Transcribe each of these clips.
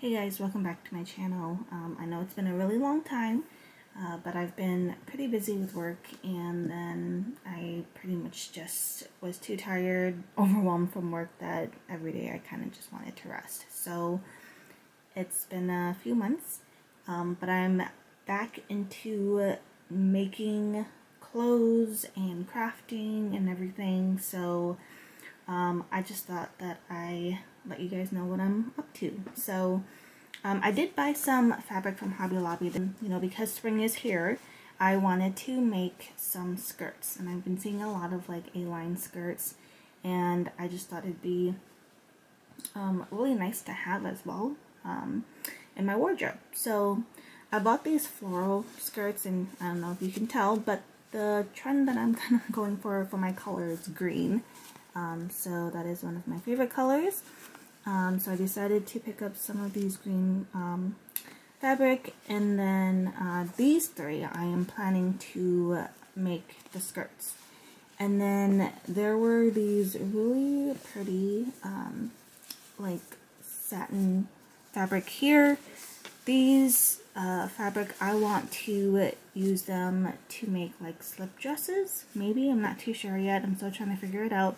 Hey guys, welcome back to my channel. I know it's been a really long time, but I've been pretty busy with work, and then I pretty much just was too tired, overwhelmed from work that every day I kind of just wanted to rest. So it's been a few months, but I'm back into making clothes and crafting and everything. So I just thought that I let you guys know what I'm up to. So I did buy some fabric from Hobby Lobby. Because spring is here, I wanted to make some skirts, and I've been seeing a lot of like A-line skirts, and I just thought it'd be really nice to have as well in my wardrobe. So I bought these floral skirts, and I don't know if you can tell, but the trend that I'm kind of going for my color is green. So that is one of my favorite colors. So I decided to pick up some of these green fabric, and then these three I am planning to make the skirts. And then there were these really pretty like satin fabric here. These fabric, I want to use them to make like slip dresses, maybe. I'm not too sure yet. I'm still trying to figure it out.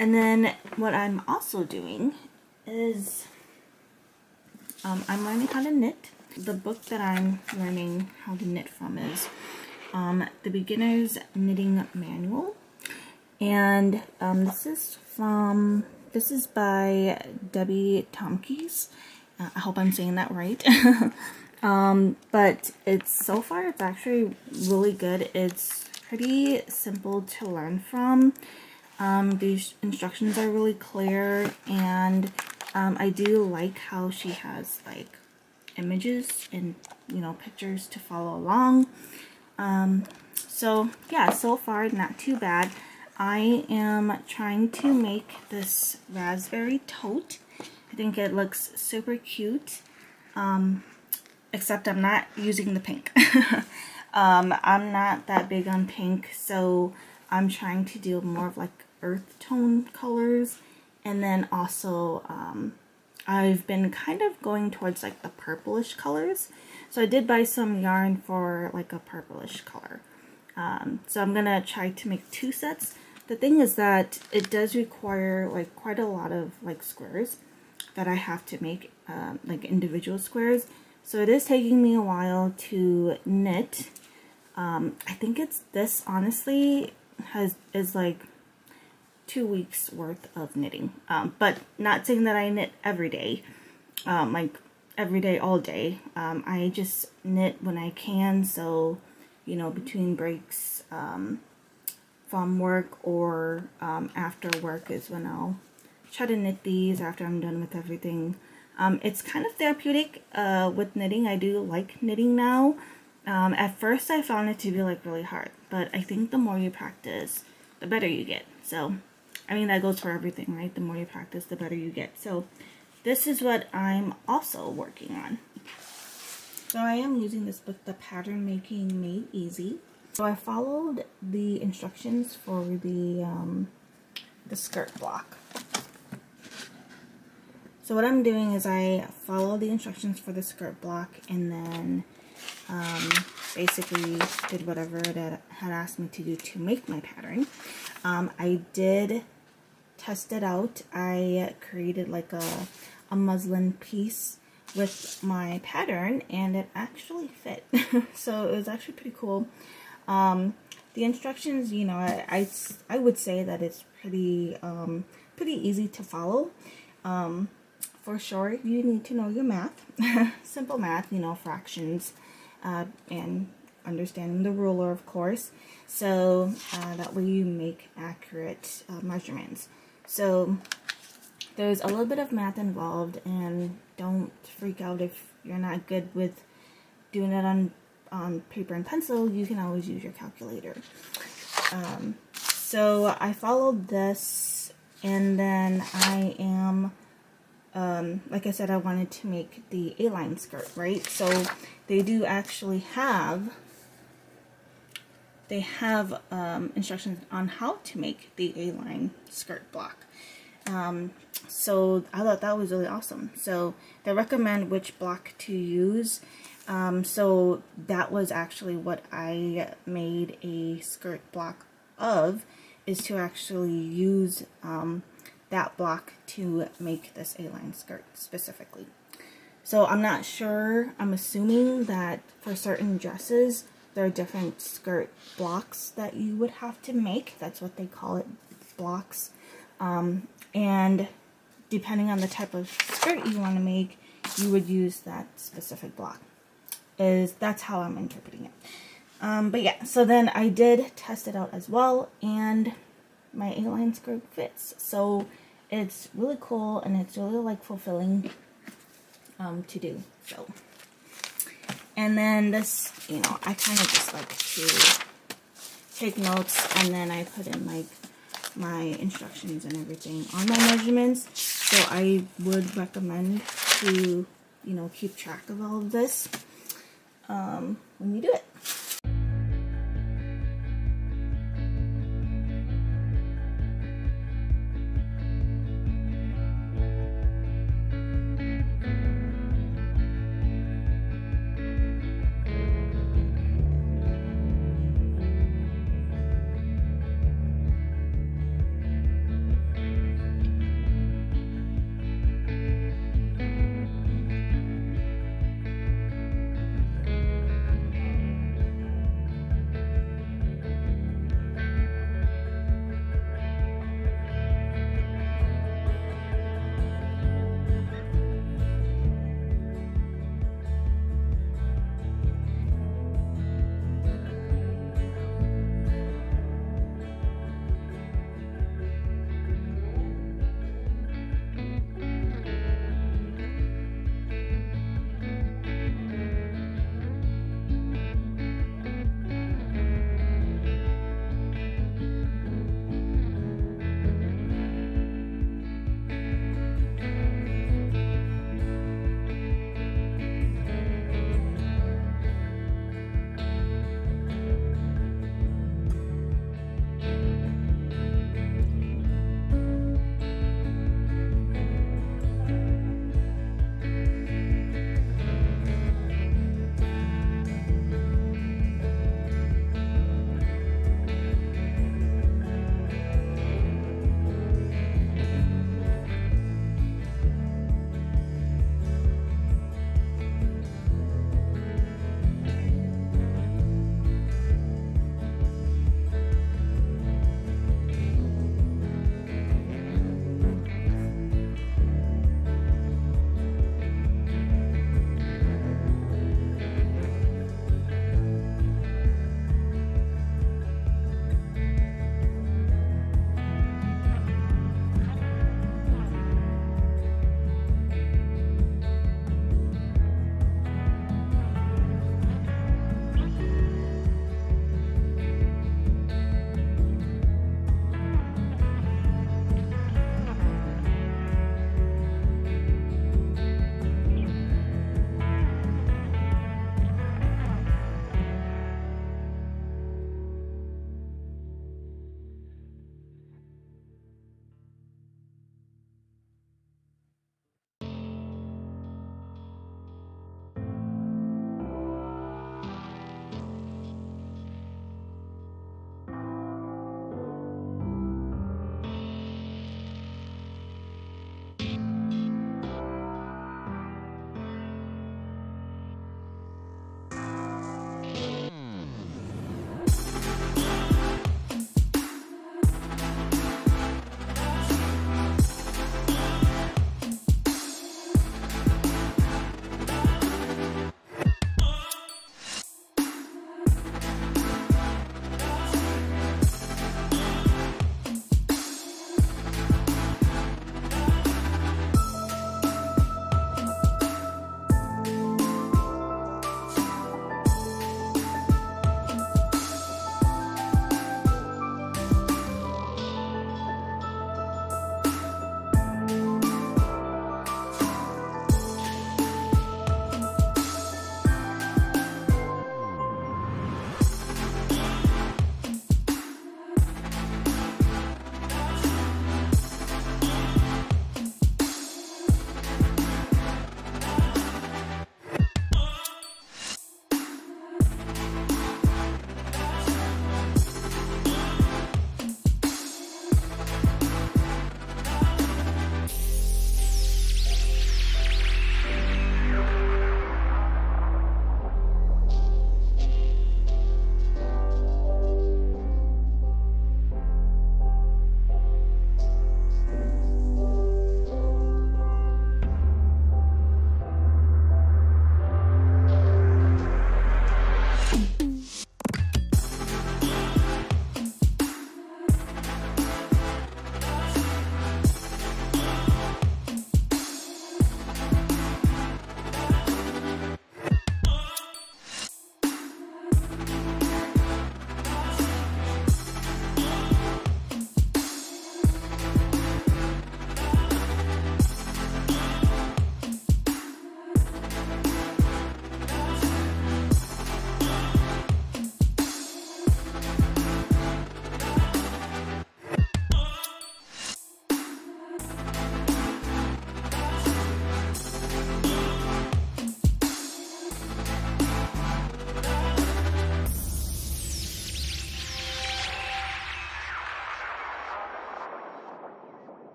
And then what I'm also doing is I'm learning how to knit. The book that I'm learning how to knit from is The Beginner's Knitting Manual. And this is by Debbie Tomkes. I hope I'm saying that right. But so far it's actually really good. It's pretty simple to learn from. These instructions are really clear, and I do like how she has like images and pictures to follow along. So yeah, so far not too bad. I am trying to make this raspberry tote. I think it looks super cute, except I'm not using the pink. I'm not that big on pink, so I'm trying to do more of like earth tone colors. And then also I've been kind of going towards like the purplish colors, so I did buy some yarn for like a purplish color. So I'm gonna try to make 2 sets. The thing is that it does require like quite a lot of like squares that I have to make, like individual squares, so it is taking me a while to knit. I think this honestly is like 2 weeks worth of knitting, but not saying that I knit every day, like every day all day. I just knit when I can, so between breaks from work or after work is when I'll try to knit these after I'm done with everything. It's kind of therapeutic with knitting. I do like knitting now. At first I found it to be like really hard, but I think the more you practice, the better you get. So I mean, that goes for everything, right? The more you practice, the better you get. So this is what I'm also working on. So I am using this book, The Pattern Making Made Easy. So I followed the instructions for the skirt block. So what I'm doing is I follow the instructions for the skirt block, and then basically did whatever it had asked me to do to make my pattern. I did test it out. I created like a muslin piece with my pattern, and it actually fit. So it was actually pretty cool. The instructions, I would say that it's pretty easy to follow. For sure, you need to know your math, simple math, fractions, and understanding the ruler, of course, so that way you make accurate measurements. So there's a little bit of math involved, and don't freak out if you're not good with doing it on paper and pencil. You can always use your calculator. So I followed this, and then I am like I said, I wanted to make the A-line skirt, right? So they do actually have instructions on how to make the A-line skirt block. So I thought that was really awesome. So they recommend which block to use. So that was actually what I made a skirt block of, is to actually use that block to make this A-line skirt specifically. So I'm not sure, I'm assuming that for certain dresses there are different skirt blocks that you would have to make. That's what they call it, blocks. And depending on the type of skirt you want to make, you would use that specific block. That's how I'm interpreting it. But yeah, so then I did test it out as well, and my A-line skirt fits. So it's really cool, and it's really like fulfilling to do. So, and then this, you know, I kind of just like to take notes, and then I put in like my instructions and everything on my measurements. So I would recommend to, you know, keep track of all of this when you do it.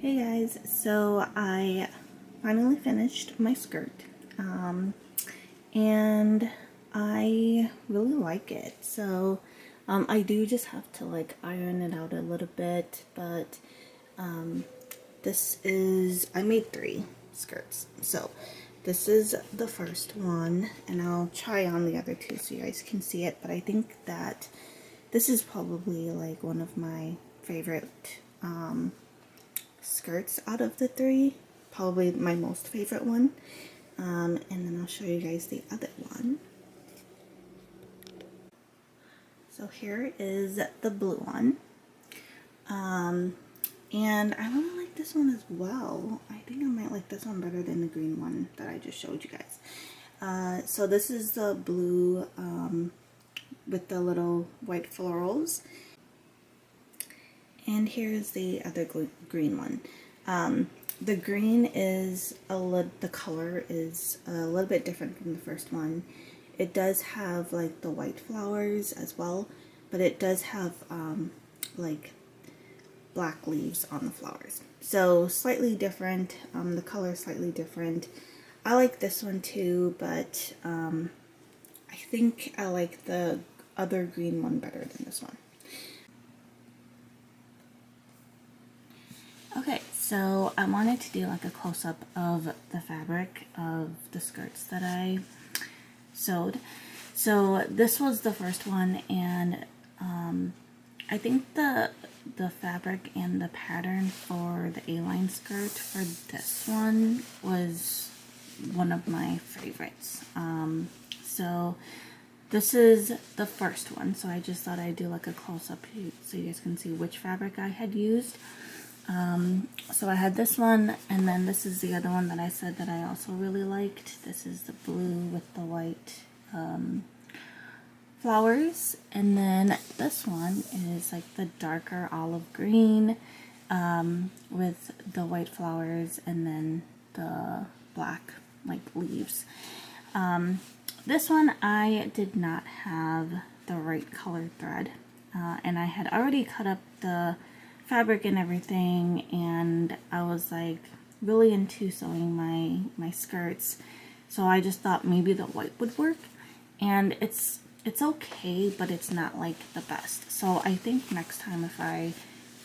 Hey guys, so I finally finished my skirt, and I really like it. So I do just have to like iron it out a little bit, but I made 3 skirts. So this is the first one, and I'll try on the other 2 so you guys can see it, but I think that this is probably like one of my favorite skirts out of the 3, probably my most favorite one. And then I'll show you guys the other one. So here is the blue one, and I really like this one as well. I think I might like this one better than the green one that I just showed you guys. So this is the blue with the little white florals. And here's the other green one. The green is the color is a little bit different from the first one. It does have like the white flowers as well, but it does have like black leaves on the flowers. So slightly different. The color is slightly different. I like this one too, but I think I like the other green one better than this one. Okay, so I wanted to do like a close-up of the fabric of the skirts that I sewed. So this was the first one, and I think the fabric and the pattern for the A-line skirt for this one was one of my favorites. So this is the first one, so I just thought I'd do like a close-up so you guys can see which fabric I had used. So I had this one, and then this is the other one that I said that I also really liked. This is the blue with the white flowers, and then this one is like the darker olive green with the white flowers and then the black like leaves. This one I did not have the right color thread, and I had already cut up the fabric and everything, and I was like really into sewing my skirts, so I just thought maybe the white would work, and it's okay, but it's not like the best. So I think next time if I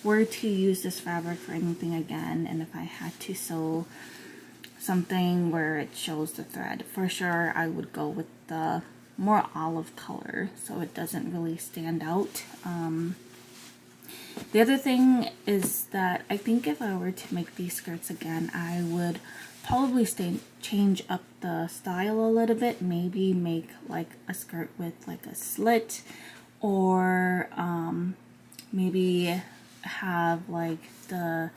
were to use this fabric for anything again, and if I had to sew something where it shows the thread, for sure I would go with the more olive color so it doesn't really stand out. The other thing is that I think if I were to make these skirts again, I would probably change up the style a little bit. Maybe make like a skirt with like a slit, or maybe have like the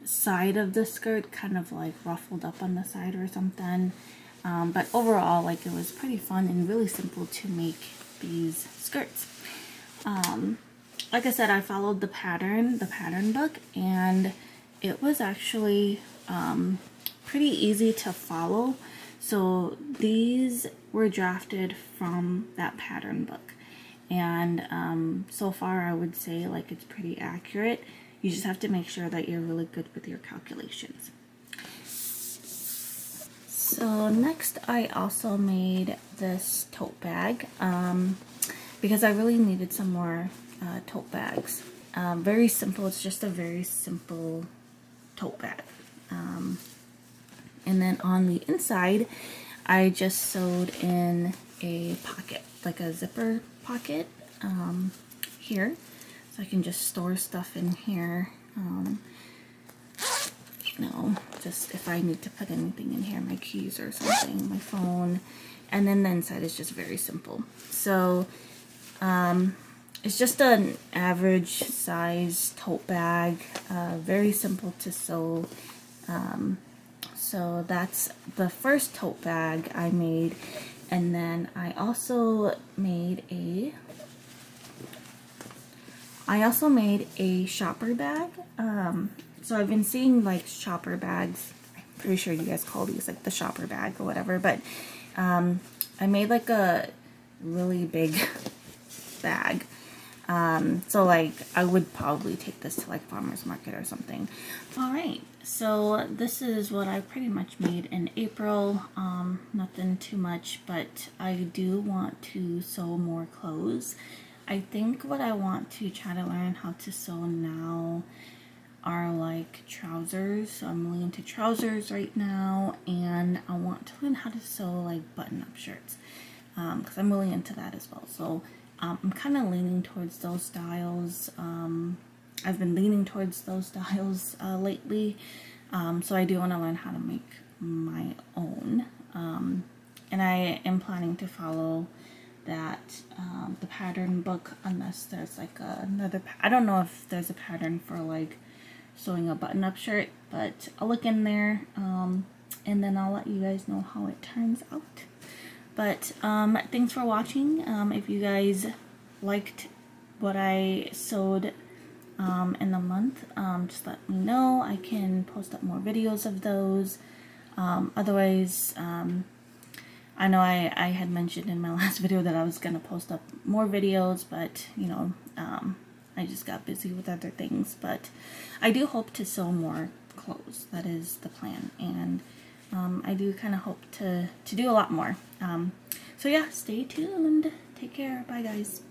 side of the skirt kind of like ruffled up on the side or something. But overall, like, it was pretty fun and really simple to make these skirts. Like I said, I followed the pattern book, and it was actually pretty easy to follow. So these were drafted from that pattern book, and so far I would say like it's pretty accurate. You just have to make sure that you're really good with your calculations. So next I also made this tote bag because I really needed some more tote bags. Very simple. It's just a very simple tote bag. And then on the inside, I just sewed in a pocket, like a zipper pocket here. So I can just store stuff in here. You know, just if I need to put anything in here, my keys or something, my phone. And then the inside is just very simple. So, it's just an average size tote bag, very simple to sew. So that's the first tote bag I made, and then I also made a shopper bag. So I've been seeing like shopper bags. I'm pretty sure you guys call these like the shopper bag or whatever, but I made like a really big bag. So like I would probably take this to like farmer's market or something. Alright, so this is what I pretty much made in April. Nothing too much, but I do want to sew more clothes. I think what I want to try to learn how to sew now are like trousers. So I'm really into trousers right now, and I want to learn how to sew like button-up shirts, because I'm really into that as well. So I'm kind of leaning towards those styles. I've been leaning towards those styles lately, so I do want to learn how to make my own, and I am planning to follow that the pattern book, unless there's like another, I don't know if there's a pattern for like sewing a button-up shirt, but I'll look in there, and then I'll let you guys know how it turns out. But thanks for watching. If you guys liked what I sewed in the month, just let me know. I can post up more videos of those. Otherwise, I know I had mentioned in my last video that I was going to post up more videos, but you know, I just got busy with other things. But I do hope to sew more clothes. That is the plan, and I do kind of hope to do a lot more. So yeah, stay tuned. Take care. Bye guys.